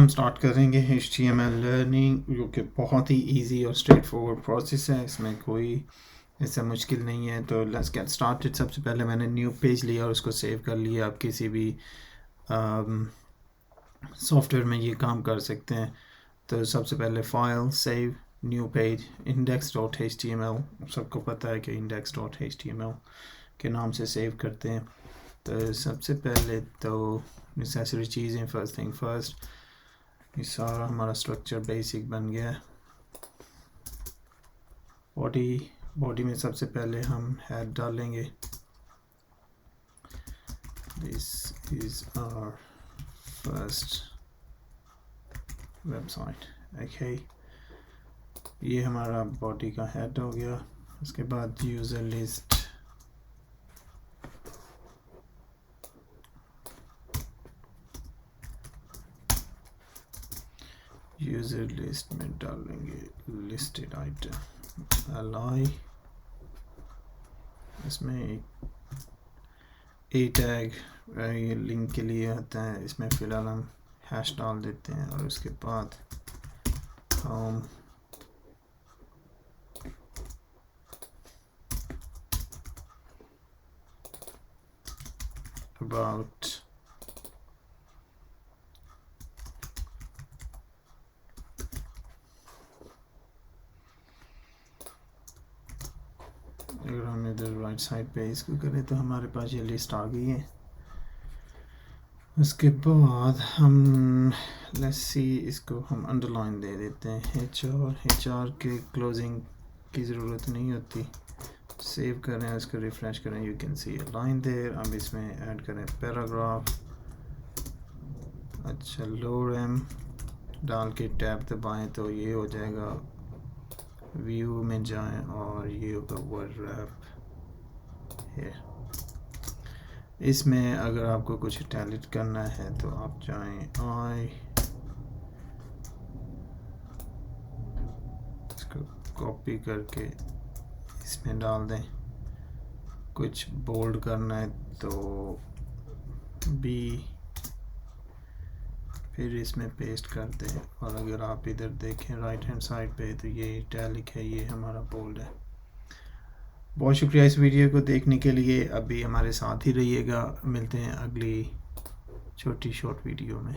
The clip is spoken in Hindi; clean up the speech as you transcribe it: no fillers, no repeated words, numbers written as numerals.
हम स्टार्ट करेंगे HTML लर्निंग, जो कि बहुत ही इजी और स्ट्रेट फॉरवर्ड प्रोसेस है। इसमें कोई ऐसा मुश्किल नहीं है। तो लेट्स गेट स्टार्टेड। सबसे पहले मैंने न्यू पेज लिया और उसको सेव कर लिया। आप किसी भी सॉफ्टवेयर में ये काम कर सकते हैं। तो सबसे पहले file, save, new page, index.html। सबको पता है कि index.html के नाम से सेव करते हैं। तो सबसे पहले तो नेसेसरी चीज़ें, फर्स्ट थिंग फर्स्ट, ये सारा हमारा स्ट्रक्चर बेसिक बन गया है। बॉडी में सबसे पहले हम हेड डालेंगे। This is our first website. Okay, ये हमारा बॉडी का हेड हो गया। उसके बाद यूज़र लिस्ट, यूज़र लिस्ट में डालेंगे लिस्टेड आइटम अलाई। इसमें ए टैग ये लिंक के लिए आता है। इसमें फ़िलहाल हम हैश डाल देते हैं और उसके बाद होम, अबाउट, अगर हम इधर राइट साइड पे इसको करें तो हमारे पास ये लिस्ट आ गई है। उसके बाद हम लेट्स सी, इसको हम अंडरलाइन दे देते हैं। HR के क्लोजिंग की ज़रूरत नहीं होती। सेव करें, इसको रिफ़्रेश करें, you can see a line there. अब इसमें ऐड करें पैराग्राफ। अच्छा, लोअर एम डाल के टैब दबाएं तो ये हो जाएगा। व्यू में जाएं और ये होगा वर्ड रैप है। इसमें अगर आपको कुछ इटैलिक करना है तो आप जाएं आई, इसको कॉपी करके इसमें डाल दें। कुछ बोल्ड करना है तो बी, फिर इसमें पेस्ट कर दें। और अगर आप इधर देखें राइट हैंड साइड पे तो ये इटैलिक है, ये हमारा बोल्ड है। बहुत शुक्रिया इस वीडियो को देखने के लिए। अभी हमारे साथ ही रहिएगा। मिलते हैं अगली छोटी शॉर्ट वीडियो में।